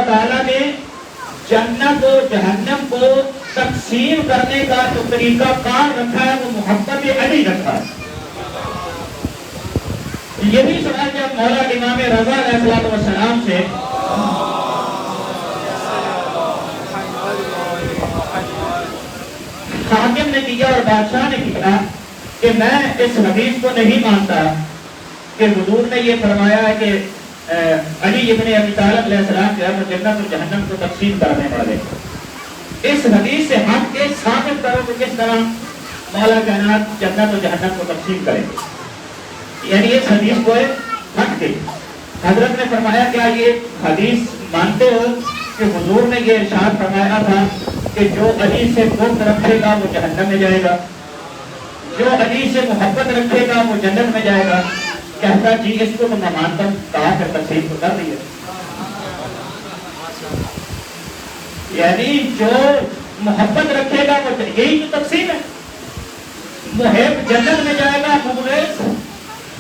تعالیٰ نے جنت و جہنم کو تقسیم کرنے کا جو طریقہ کار رکھا ہے وہ محبت علی رکھا ہے. یہ بھی سوال جب مولا امام رضا علیہ السلام سے حاکم نے کیا اور بادشاہ نے کیا کہ میں اس حدیث کو نہیں مانتا کہ حضور نے یہ فرمایا ہے کہ علی ابن ابی طالب علیہ السلام جو ہے وہ جنت و جہنم کو تقسیم کرنے والے. اس حدیث سے ہٹ کے ثابت کرو کہ کس طرح مولا کائنات جنت و جہنم کو تقسیم کرے. یعنی اس حدیث کو ہٹ کے حضرت نے فرمایا کیا یہ حدیث مانتے ہو کہ حضور نے یہ ارشاد فرمایا تھا کہ جو علی سے بغض رکھے گا وہ جہنم میں جائے گا, جو علی سے محبت رکھے گا وہ جنت میں جائے گا. کہتا جی اس کو تو میں مانتا ہوں. کہا کہ تقسیم تو کر رہی ہے. یعنی جو محبت رکھے گا وہ یہی تو تقسیم ہے. محب جنت میں جائے گا, مبغض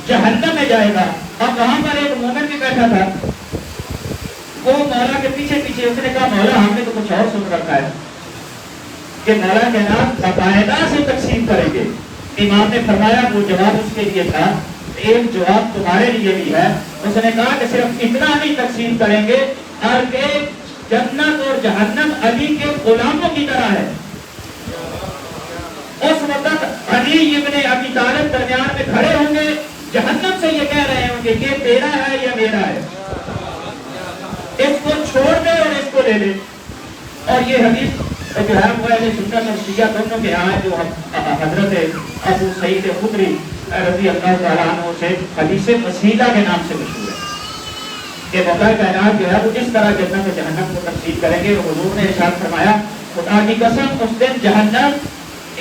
جہنم میں جائے گا. اب وہاں پر ایک مومن بھی بیٹھا تھا, وہ مولا کے پیچھے پیچھے اس نے کہا مولا ہم نے تو کچھ اور سن رکھا ہے کہ مولا کے نام باقاعدہ سے تقسیم کریں گے. امام نے فرمایا وہ جواب اس کے لیے تھا, ایک جواب تمہارے لیے بھی ہے. اس نے کہا کہ صرف اتنا نہیں تقسیم کریں گے بلکہ جنت اور جہنم علی کے غلاموں کی طرح ہے. اس وقت علی ابن ابی طالب درمیان میں کھڑے ہوں گے, جہنم سے یہ کہہ رہے ہوں گے یہ تیرا ہے یا میرا ہے, اس کو چھوڑ دے اور اس کو لے لے. اور یہ حدیث جو ہے وہ اہل سنت اور شیعہ دونوں کے یہاں ہے, جو حضرت ابو سعید خدری رضی اللہ تعالیٰ عنہ سے حدیث وسیلہ کے نام سے مشہور ہے کہ مولا کائنات جو ہے وہ جس طرح جنت و جہنم کو تقسیم کریں گے. حضور نے ارشاد فرمایا خدا کی قسم اس دن جہنم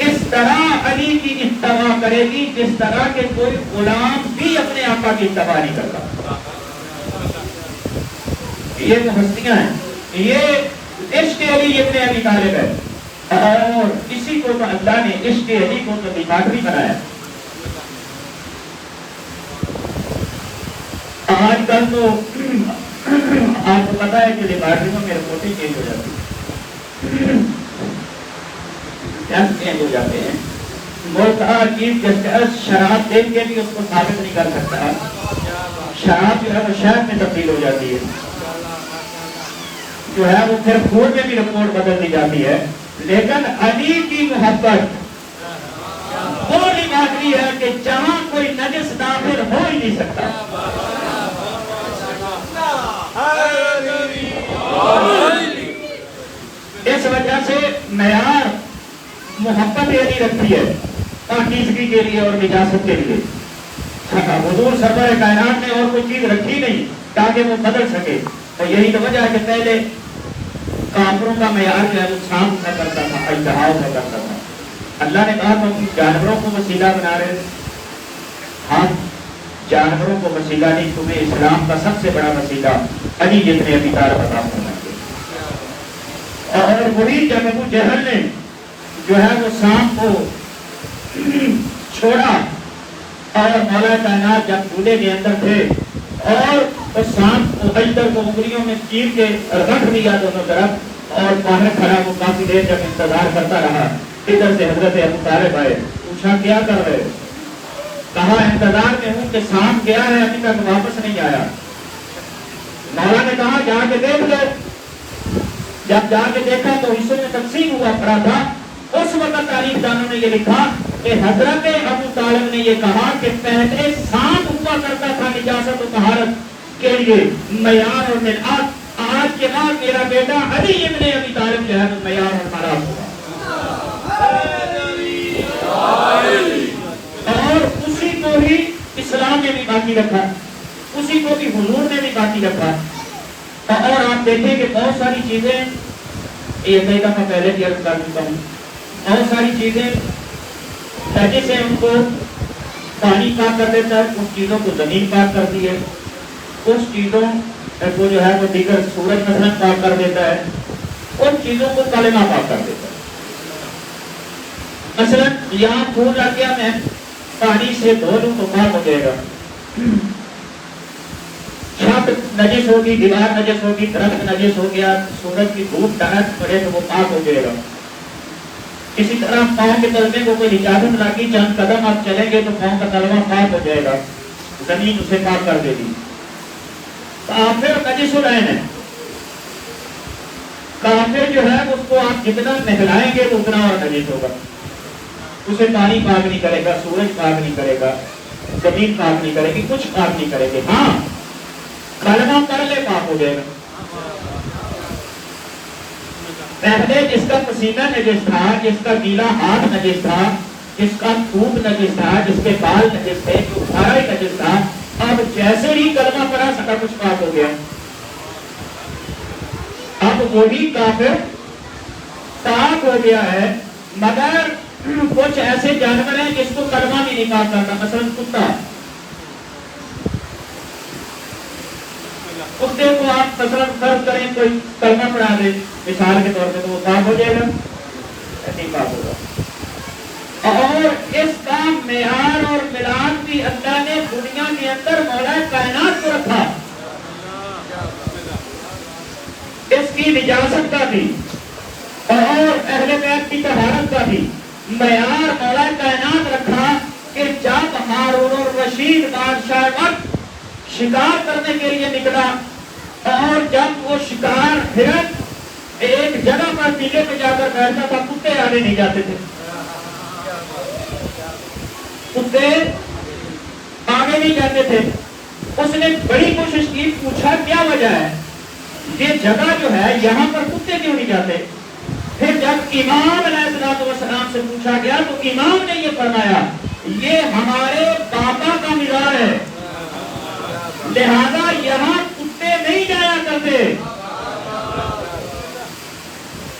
اس طرح علی کی اتباع کرے گی جس طرح کہ کوئی غلام بھی اپنے آقا کی اتباع نہیں کرتا. یہ وہ ہستیاں ہیں, یہ عشق علی ابن ابی طالب ہے, اور اسی کو تو اللہ نے عشق علی کو تو لیبارٹری بنایا. آج کل تو آپ کو پتا ہے کہ لیبارٹریوں میں رپورٹیں چینج ہو جاتی ہیں, چینج ہو جاتے ہیں. ملک چیف جسٹس شراب دیکھ کے بھی اس کو ثابت نہیں کر سکتا. شراب جو ہے وہ شہد میں تبدیل ہو جاتی ہے, جو ہے وہ پھر خون میں بھی رپورٹ بدل دی جاتی ہے. لیکن علی کی محبت وہ لیبارٹری ہے کہ جہاں کوئی نجس داخل ہو ہی نہیں سکتا. اس وجہ سے معیار محبت علی رکھی ہے پاکیزگی کے لیے اور نجاست کے لیے. حضور سرور کائنات نے اور کوئی چیز رکھی نہیں تاکہ وہ بدل سکے. اور یہی تو وجہ ہے کہ پہلے کافروں کا معیار جو ہے وہ سانپ ہوا کرتا تھا, اجتہا ہوا کرتا تھا. اللہ نے کہا تم جانوروں کو وسیلہ بنا رہے, ہم جانوروں کو وسیلہ نہیں, تمہیں اسلام کا سب سے بڑا وسیلہ علی ابن ابی طالب عطا فرمائیں گے. اور وہی جب ابو جہل نے جو ہے وہ سانپ کو چھوڑا اور مولا کائنات جب چولہے کے اندر تھے اور اس سانپ کو اجدر کو انگلیوں میں چیر کے رکھ دیا دونوں طرف, اور باہر کھڑا وہ کافی دیر جب انتظار کرتا رہا. ادھر سے حضرت ابو طالب آئے, پوچھا کیا کر رہے؟ کہا انتظار میں ہوں کہ سانپ گیا ہے ابھی تک واپس نہیں آیا. مولا نے کہا جا کے دیکھ لو. جب جا کے دیکھا تو حصوں میں تقسیم ہوا پڑا تھا. اس وقت تاریخ دانوں نے یہ لکھا کہ حضرت ابو طالب نے یہ کہا کہ پہلے سانپ ہوا کرتا تھا نجاست و طہارت کے لیے معیار اور مرآت, آج کے بعد میرا بیٹا علی ابن ابی طالب جو ہے وہ معیار اور مرآت ہوگا. اور اسی کو ہی اسلام نے بھی باقی رکھا, اسی کو بھی حضور نے بھی باقی رکھا. اور آپ دیکھیں کہ بہت ساری چیزیں, یہ کئی دفعہ پہلے بھی عرض کر چکا ہوں, بہت ساری چیزیں جیسے ان کو پانی پاک کر دیتا ہے, کچھ چیزوں کو زمین پاک کرتی ہے, کچھ چیزوں کو جو ہے وہ دیگر سورج مثلا پاک کر دیتا ہے, ان چیزوں کو کلمہ پاک کر دیتا ہے. مثلا یہاں پھول آ گیا, میں پانی سے دھو لوں تو پاک ہو جائے گا. چھت نجس ہوگی، دیوار نجس ہوگی، درخت نجس ہو گیا، سورج کی دھوپ ڈائریکٹ پڑے تو وہ پاک ہو جائے گا. اسی طرح پاؤں کے تلوے کو کوئی اجازت لگی، چند قدم آپ چلیں گے تو پاؤں کا تلوا پاک ہو جائے گا، زمین اسے پاک کر دے گی. کافر نجس العین ہے. کافر جو ہے اس کو آپ جتنا نہلائیں گے تو اتنا اور نجس ہوگا. اسے پانی پاک نہیں کرے گا، سورج پاک نہیں کرے گا، زمین پاک نہیں کرے گی، کچھ پاک نہیں کرے گی. ہاں کلمہ پڑھ لے پاک ہو جائے گا. پہلے جس کا پسینہ نجس تھا، جس کا گیلا ہاتھ نجس تھا، جس کا تھوک نجس تھا، جس کے بال نجس تھے، جو سارا ہی نجس تھا، اب جیسے ہی کلمہ پڑھا سکا کچھ پاک ہو گیا. اب وہی کافر پاک ہو گیا ہے. مگر کچھ ایسے جانور ہیں جس کو کلمہ بھی نہیں پاک کرتا، مثلا کتا. کتے کو آپ مثلا فرض کریں کوئی کلمہ پڑھا دے مثال کے طور پہ تو وہ پاک ہو جائے گا؟ نہیں پاک ہوگا. اور اس کا معیار اور ملاپ بھی اللہ نے دنیا کے اندر مولا کائنات کو رکھا. اس کی نجاست کا بھی اور اہل بیت کی طہارت کا بھی معیار مولا کائنات رکھا کہ جب ہارون الرشید بادشاہ وقت شکار کرنے کے لیے نکلا اور جب وہ شکار ہرن ایک جگہ پر ٹیلے پہ جا کر بیٹھتا تھا، کتے آگے نہیں جاتے تھے. کتے آگے نہیں جاتے تھے. اس نے بڑی کوشش کی، پوچھا کیا وجہ ہے، یہ جگہ جو ہے یہاں پر کتے کیوں نہیں جاتے؟ پھر جب امام علیہ السلام سے پوچھا گیا تو امام نے یہ فرمایا یہ ہمارے پاپا کا مزار ہے، لہذا یہاں کتے نہیں جایا کرتے.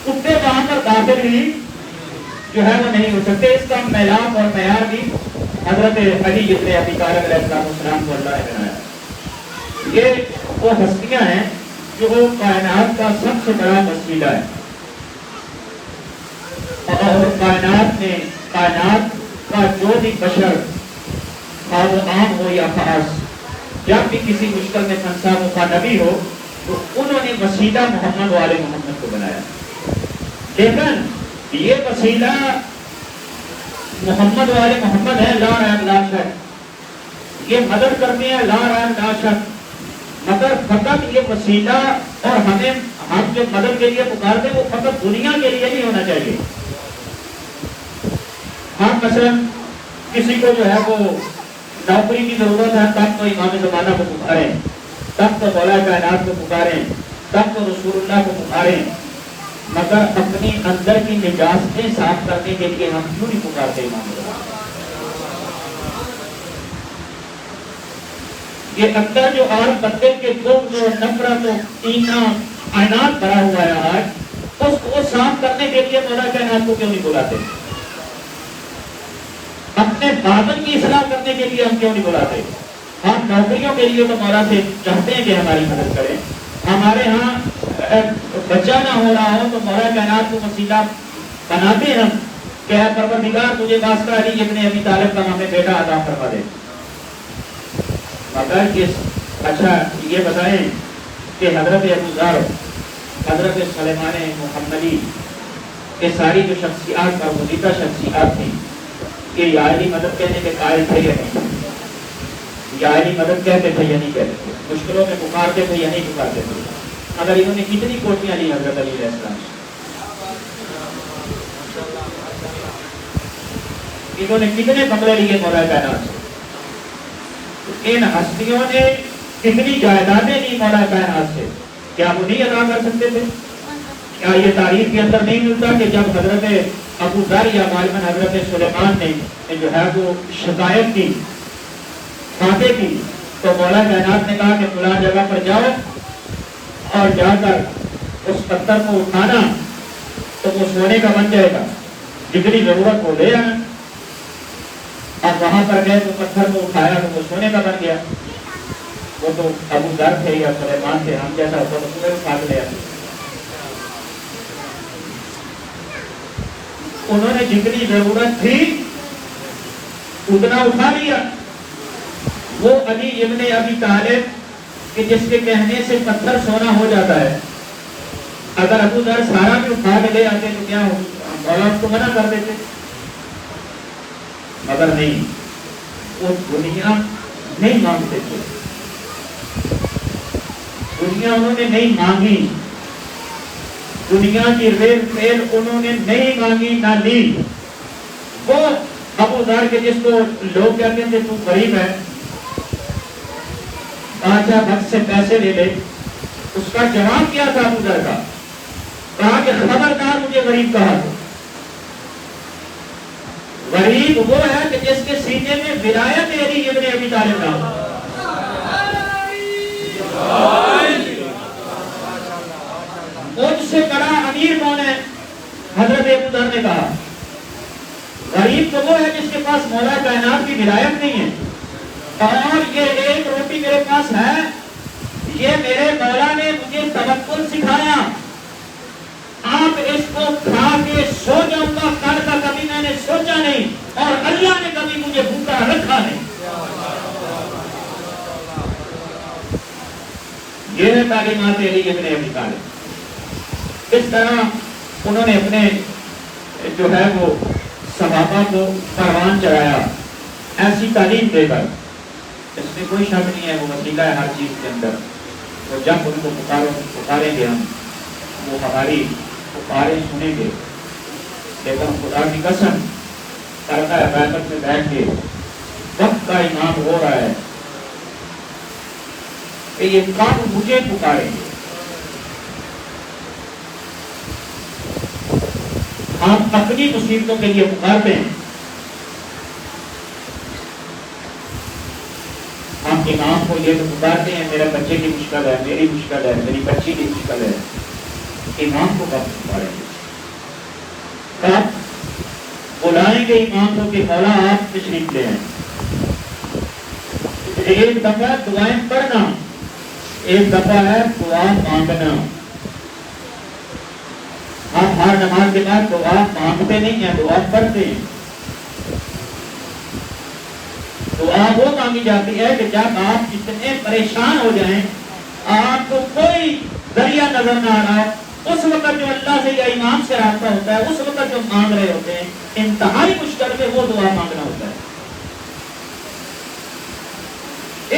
کتے وہاں پر داخل ہی جو ہے وہ نہیں ہو سکتے. اس کا میلاب اور معیار بھی حضرت علی ابن ابی طالب علیہ السلام کو اللہ نے بنایا. یہ وہ ہستیاں ہیں جو کائنات کا سب سے بڑا وسیلہ ہے. اور کائنات کا جو بھی بشر خواہ وہ عام ہو یا خاص، جب بھی کسی مشکل میں پھنسا ہو، خواہ نبی ہو، تو انہوں نے وسیلہ محمد والے محمد کو بنایا. لیکن یہ وسیلہ محمد والے محمد ہے، لا ریب لا شک، یہ مدد کرتے ہیں لا ریب لا شک. مگر فقط یہ وسیلہ اور ہم جو مدد کے لیے پکارتے ہیں وہ فقط دنیا کے لیے نہیں ہونا چاہیے. ہم مثلا کسی کو جو ہے وہ نوکری کی ضرورت ہے تب تو امام زمانہ کو پکاریں، تب تو مولا کائنات کو پکاریں، تب تو رسول اللہ کو پکاریں. مگر اپنی اندر کی نجاستیں صاف کرنے کے لیے ہم کیوں نہیں پکارتے امام زمانہ؟ یہ اندر جو اور بندے کے بغض و نفرت و کینہ عناد بھرا ہوا ہے آج، اس کو صاف کرنے کے لیے مولا کائنات کو کیوں نہیں بلاتے؟ اپنے باطن کی اصلاح کرنے کے لیے ہم کیوں نہیں بلاتے؟ ہم نوکریوں کے لیے تو مولا سے چاہتے ہیں کہ ہماری مدد کریں. ہمارے ہاں بچہ نہ ہو رہا ہو تو مولا کائنات کو وسیلہ بناتے ہیں کہ اے پروردگار تجھے واسطہ علی ابن ابی طالب کا ہمیں بیٹا عطا فرما دے. مگر اچھا یہ بتائیں کہ حضرت ابو ذر، حضرت سلیمان محمدی، یہ ساری جو شخصیات کا وظیفہ شخصیات تھیں، یہ یا علی مدد کہنے کے قائل تھے یا نہیں؟ یا علی مدد کہتے تھے یا نہیں کہتے تھے؟ مشکلوں میں پکارتے تھے یا نہیں پکارتے تھے؟ اگر انہوں نے کتنی کوٹیاں لی حضرت علی علیہ السلام سے؟ انہوں نے کتنے بنگلے لیے مولا کائنات سے؟ ان ہستیوں نے کتنی جائیدادیں لی مولا کائنات سے؟ کیا وہ نہیں ادا کر سکتے تھے؟ کیا یہ تاریخ کے اندر نہیں ملتا کہ جب حضرت ابو ذر یا غالباً حضرت سلیمان نے جو ہے وہ شکایت کی، باتیں کی، تو مولا کائنات نے کہا کہ فلاں جگہ پر جاؤ اور جا کر اس پتھر کو اٹھانا تو وہ سونے کا بن جائے گا، جتنی ضرورت ہو لے آنا. اب وہاں پر گئے تو پتھر کو اٹھایا تو وہ سونے کا بن گیا. وہ تو ابو ذر تھے یا سلیمان تھے، ہم جیسا ہوتا تو سونے کو کھا لیا. انہوں نے جتنی ضرورت تھی اتنا اٹھا لیا. وہ علی ابن ابی طالب کہ جس کے کہنے سے پتھر سونا ہو جاتا ہے. اگر ابو ذر سارا بھی اٹھا کے لے آتے تو کیا ہو, مولا اس کو منع کر دیتے. مگر نہیں, وہ دنیا نہیں مانگتے تھے, دنیا انہوں نے نہیں مانگی, دنیا کی ریل پیل انہوں نے نہیں مانگی نہ لی. وہ ابو ذر کے جس کو لوگ کہتے تھے تو غریب ہے, بادشاہ بخش سے پیسے لے لے, اس کا جواب کیا تھا ابو ذر کا؟ کہا کہ خبردار مجھے غریب کہا. غریب وہ ہے کہ جس کے سینے میں ولایت علی ابن ابی طالب نہ ہو. مجھ سے بڑا امیر کون ہے؟ حضرت ابو ذر نے کہا. غریب تو وہ ہے جس کے پاس مولا کائنات کی ولایت نہیں ہے, اور یہ ایک روٹی میرے پاس ہے, یہ میرے مولا نے مجھے توکل سکھایا, آپ اس کو کھا کے سو جاؤں گا کل کا کبھی میں نے سوچا نہیں, اور اللہ نے کبھی مجھے بھوکا رکھا نہیں. یہ ہے تعلیمات علی ابن ابی طالب. اس طرح انہوں نے اپنے جو ہے وہ صحابہ کو پروان چڑھایا ایسی تعلیم دے کر. اس میں کوئی شک نہیں ہے, وہ وسیلہ ہے ہر چیز کے اندر. تو جب ان کو پکاریں گے ہم, وہ ہماری پکاریں سنیں گے. لیکن خدا کی قسم کرتا ہے بیٹھک میں بیٹھ کے وقت کا امام ہو رہا ہے کہ یہ کب مجھے پکاریں گے. ہم اپنی مصیبتوں کے لیے پکارتے ہیں, ہم امام کو یہ تو پکارتے ہیں میرے بچے کی مشکل ہے, میری مشکل ہے, میری بچی کی مشکل ہے. امام کو کب پکاریں گے؟ کب بلائیں گے امام کو کہ مولا آپ تشریف لے آئیں. ایک دفعہ دعائیں پڑھنا, ایک دفعہ ہے دعا مانگنا. ہم ہر نماز کے بعد دعا مانگتے نہیں ہیں, دعا پڑھتے ہیں. دعا وہ مانگی جاتی ہے کہ جب آپ اتنے پریشان ہو جائیں, آپ کو کوئی ذریعہ نظر نہ آ رہا, اس وقت جو اللہ سے یا امام سے رابطہ ہوتا ہے, اس وقت جو مانگ رہے ہوتے ہیں انتہائی مشکل میں وہ دعا مانگنا ہوتا ہے.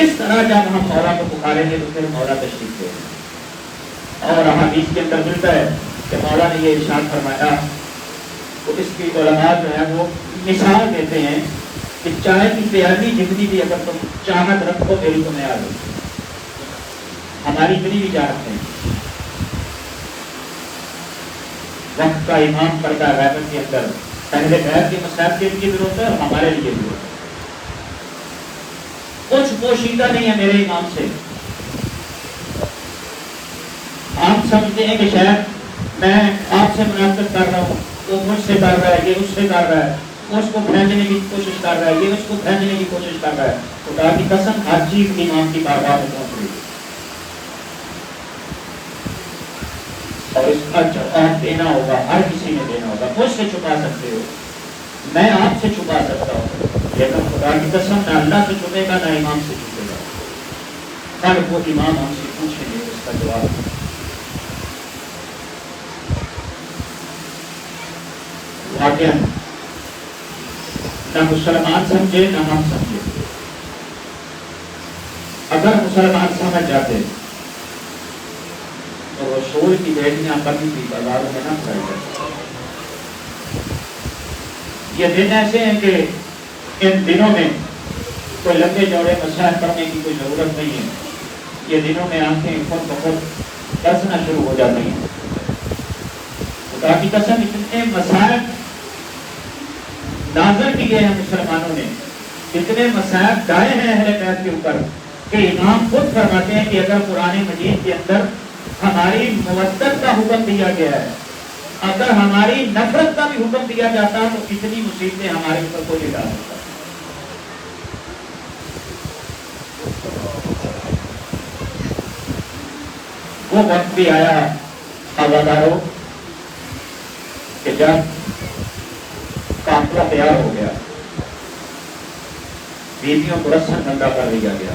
اس طرح جب ہم مولا کو پکاریں گے تو پھر مولا تشریف دے گا. اور حدیث کے اندر ملتا ہے کہ مولا نے یہ ارشاد فرمایا, تو اس کی علماء جو ہے وہ مثال دیتے ہیں کہ چائے کی پیالی جتنی بھی اگر تم چاہت رکھو میری تو میں آ جاؤں. ہماری اتنی بھی چاہت نہیں. وقت کا امام پڑتا ہے غیبت کے اندر, پہلے غیر کے مسائل کے لیے بھی ہوتا ہے اور ہمارے لیے بھی ہوتا ہے. کچھ پوشیدہ نہیں ہے میرے امام سے. آپ سمجھتے ہیں کہ شاید میں آپ سے مناسبت کر رہا ہوں, وہ مجھ سے کر رہا ہے, یہ اس سے کر رہا ہے, اس کو پھینکنے کی کوشش کر رہا ہے, یہ اس کو پھینکنے کی کوشش کر رہا ہے. خدا کی قسم ہر چیز امام کی بارگاہ میں پہنچ رہی ہے, اور اس کا جواب دینا ہوگا, ہر کسی نے دینا ہوگا. مجھ سے چھپا سکتے ہو, میں آپ سے چھپا سکتا ہوں, لیکن خدا کی قسم نہ اللہ سے چھپے گا نہ امام سے چھپے گا. کل وہ امام ہم سے پوچھیں گے اس کا جواب. واقعہ نہ مسلمان سمجھے نہ ہم سمجھے. اگر مسلمان سمجھ جاتے تو رسول کی بیٹیاں کبھی بھی بازاروں میں نہ کھائی جاتی. یہ دن ایسے ہیں کہ ان دنوں میں کوئی لمبے چوڑے مسائل پڑھنے کی کوئی ضرورت نہیں ہے. یہ دنوں میں آنکھیں خود بخود برسنا شروع ہو جاتی ہیں. خدا کی قسم اتنے مسائل نازل کیے ہیں مسلمانوں نے, اتنے مسائل ڈائے ہیں اہل بیت کے اوپر کہ امام خود فرماتے ہیں کہ اگر قرآن مجید کے اندر ہماری مودت کا حکم دیا گیا ہے, اگر ہماری نفرت کا بھی حکم دیا جاتا تو اتنی مصیبتیں ہمارے اوپر کو نہیں ڈال سکتا. وہ وقت بھی آیا آزاداروں کہ جب قافلہ تیار ہو گیا, بیویوں کو رسم بندہ کر لیا گیا,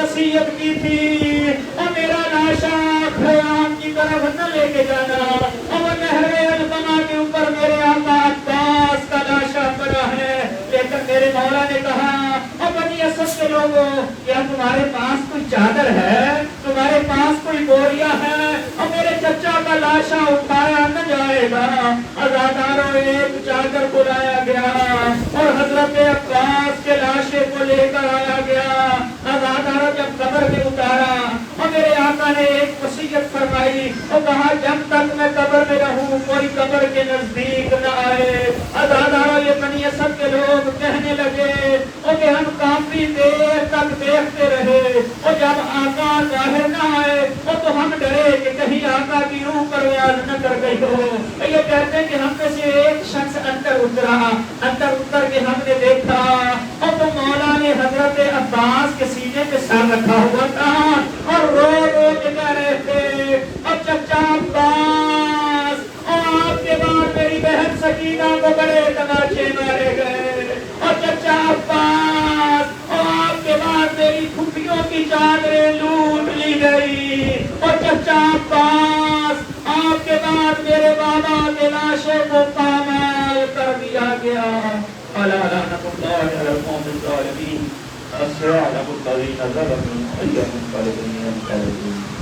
وصیت کی تھی اور میرا لاشا خیام کی طرف نہ لے کے جانا، اور نہر القما کے اوپر میرے آقا عباس کا لاشا پڑا ہے، لیکن میرے مولا نے کہا اور بنی اسد کے لوگوں کیا تمہارے پاس کوئی چادر ہے، تمہارے پاس کوئی بوریا ہے، اور میرے چچا کا لاشا اٹھایا نہ جائے گا۔ عزاداروں ایک چادر کو لایا گیا اور حضرت عباس کے لاشے کو لے کر آیا گیا۔ عزاداروں جب قبر میں اتارا اور میرے آقا نے ایک وصیت فرمائی اور کہا جب تک میں قبر میں رہوں کوئی قبر کے نزدیک نہ آئے۔ عزاداروں یہ بنی اسد کے لوگ کہنے لگے اور کہ ہم کافی دیر تک دیکھتے رہے اور جب آقا ظاہر نہ آئے اور تو ہم ڈرے کہ کہیں آقا کی روح پرواز نہ کر گئی ہو۔ یہ کہتے ہیں کہ ہم میں سے ایک شخص اندر اتر کے ہم نے دیکھا اور تو مولا نے حضرت عباس کے سینے پہ سر رکھا ہوا تھا اور رو رو کے کہہ رہے تھے اور چچا عباس اور آپ کے بعد میری بہن سکینہ کو بڑے تماچے مارے گئے اور چچا عباس اور آپ کے بعد میری پھوپھیوں کی چادریں لوٹ لی گئی اور چچا عباس آپ کے بعد میرے بابا کے لاشے کو پامال کر دیا گیا۔ الا لعنۃ اللہ علی القوم الظالمین، السلام علیکم۔